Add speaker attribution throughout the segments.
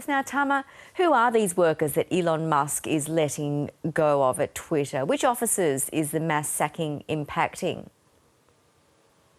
Speaker 1: works. Now, Tama, who are these workers that Elon Musk is letting go of at Twitter? Which offices is the mass sacking impacting?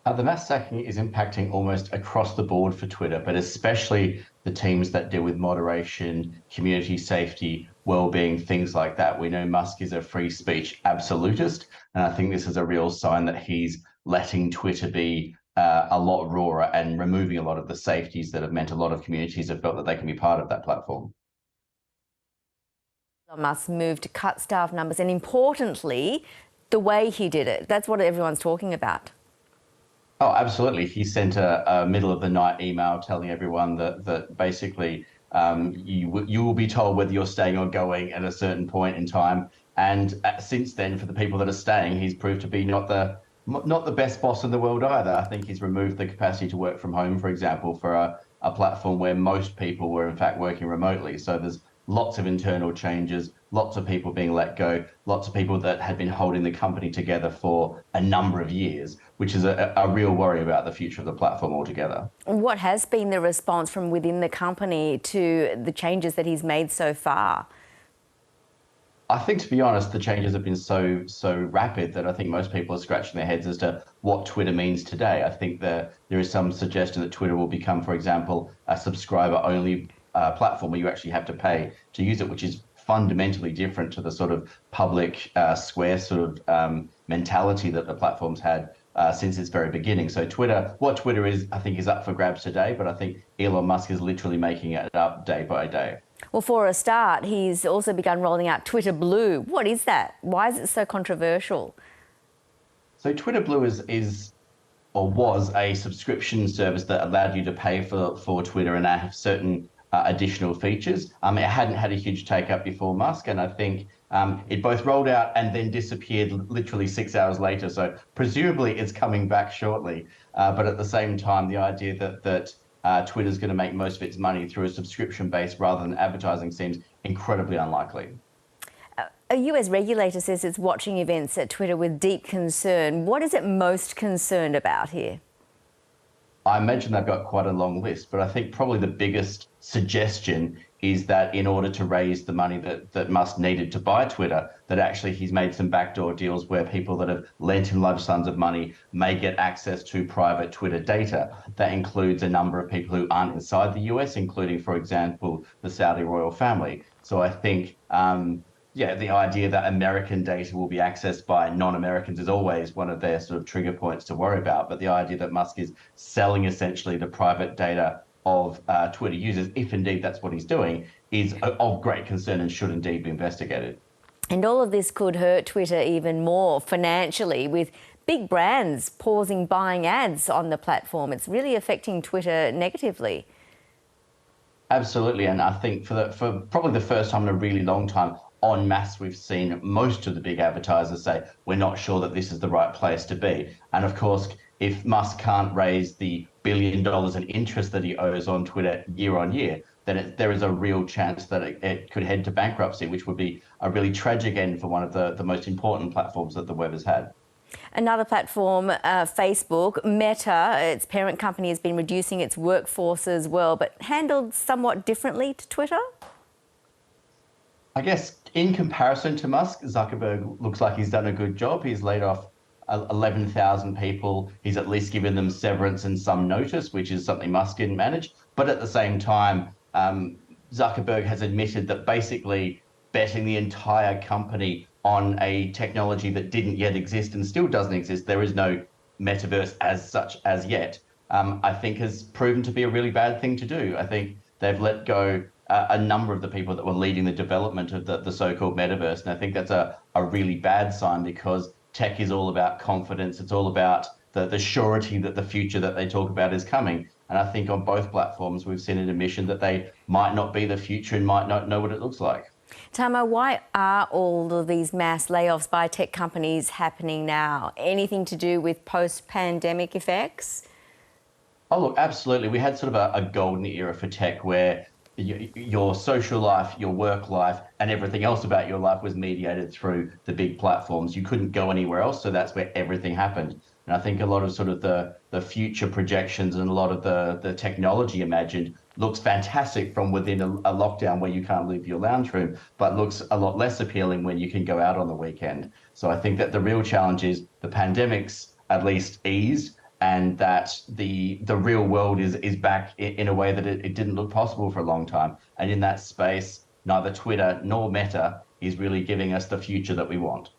Speaker 2: The mass sacking is impacting almost across the board for Twitter, but especially the teams that deal with moderation, community safety, well-being, things like that. We know Musk is a free speech absolutist, and I think this is a real sign that he's letting Twitter be a lot rawer and removing a lot of the safeties that have meant a lot of communities have felt that they can be part of that platform.
Speaker 1: Elon Musk moved to cut staff numbers, and importantly, the way he did it. That's what everyone's talking about.
Speaker 2: Oh, absolutely. He sent a middle of the night email telling everyone that basically you will be told whether you're staying or going at a certain point in time. And since then, for the people that are staying, he's proved to be not the best boss in the world either. I think he's removed the capacity to work from home, for example, for a platform where most people were in fact working remotely. So there's lots of internal changes, lots of people being let go, lots of people that had been holding the company together for a number of years, which is a real worry about the future of the platform altogether.
Speaker 1: What has been the response from within the company to the changes that he's made so far?
Speaker 2: I think, to be honest, the changes have been so rapid that I think most people are scratching their heads as to what Twitter means today. I think that there is some suggestion that Twitter will become, for example, a subscriber-only platform where you actually have to pay to use it, which is fundamentally different to the sort of public square sort of mentality that the platform's had since its very beginning. So what Twitter is, I think, is up for grabs today, but I think Elon Musk is literally making it up day by day.
Speaker 1: Well, for a start, he's also begun rolling out Twitter Blue. What is that? Why is it so controversial?
Speaker 2: So Twitter Blue is or was a subscription service that allowed you to pay for Twitter and have certain additional features. It hadn't had a huge take up before Musk, and I think it both rolled out and then disappeared literally 6 hours later. So presumably it's coming back shortly. But at the same time, the idea that Twitter's going to make most of its money through a subscription base rather than advertising seems incredibly unlikely.
Speaker 1: A US regulator says it's watching events at Twitter with deep concern. What is it most concerned about here?
Speaker 2: I imagine they've got quite a long list, but I think probably the biggest suggestion is that in order to raise the money that Musk needed to buy Twitter, that actually he's made some backdoor deals where people that have lent him large sums of money may get access to private Twitter data. That includes a number of people who aren't inside the US, including, for example, the Saudi royal family. So I think, the idea that American data will be accessed by non-Americans is always one of their sort of trigger points to worry about. But the idea that Musk is selling essentially the private data of Twitter users, if indeed that's what he's doing, is of great concern and should indeed be investigated.
Speaker 1: And all of this could hurt Twitter even more financially, with big brands pausing buying ads on the platform. It's really affecting Twitter negatively.
Speaker 2: Absolutely, and I think for probably the first time in a really long time, en masse, we've seen most of the big advertisers say, we're not sure that this is the right place to be. And of course, if Musk can't raise the $1 billion in interest that he owes on Twitter year on year, then there is a real chance that it could head to bankruptcy, which would be a really tragic end for one of the most important platforms that the web has had.
Speaker 1: Another platform, Facebook, Meta, its parent company, has been reducing its workforce as well, but handled somewhat differently to Twitter?
Speaker 2: I guess in comparison to Musk, Zuckerberg looks like he's done a good job. He's laid off 11,000 people. He's at least given them severance and some notice, which is something Musk didn't manage. But at the same time, Zuckerberg has admitted that basically betting the entire company on a technology that didn't yet exist and still doesn't exist, there is no metaverse as such as yet, I think has proven to be a really bad thing to do. I think they've let go a number of the people that were leading the development of the so-called metaverse. And I think that's a really bad sign, because tech is all about confidence. It's all about the surety that the future that they talk about is coming. And I think on both platforms, we've seen an admission that they might not be the future and might not know what it looks like.
Speaker 1: Tama, why are all of these mass layoffs by tech companies happening now? Anything to do with post-pandemic effects?
Speaker 2: Oh, look, absolutely. We had sort of a golden era for tech where your social life, your work life, and everything else about your life was mediated through the big platforms. You couldn't go anywhere else, so that's where everything happened. And I think a lot of sort of the future projections and a lot of the technology imagined looks fantastic from within a lockdown where you can't leave your lounge room, but looks a lot less appealing when you can go out on the weekend. So I think that the real challenge is the pandemic's at least eased, and that the real world is back in a way that it didn't look possible for a long time. And in that space, neither Twitter nor Meta is really giving us the future that we want.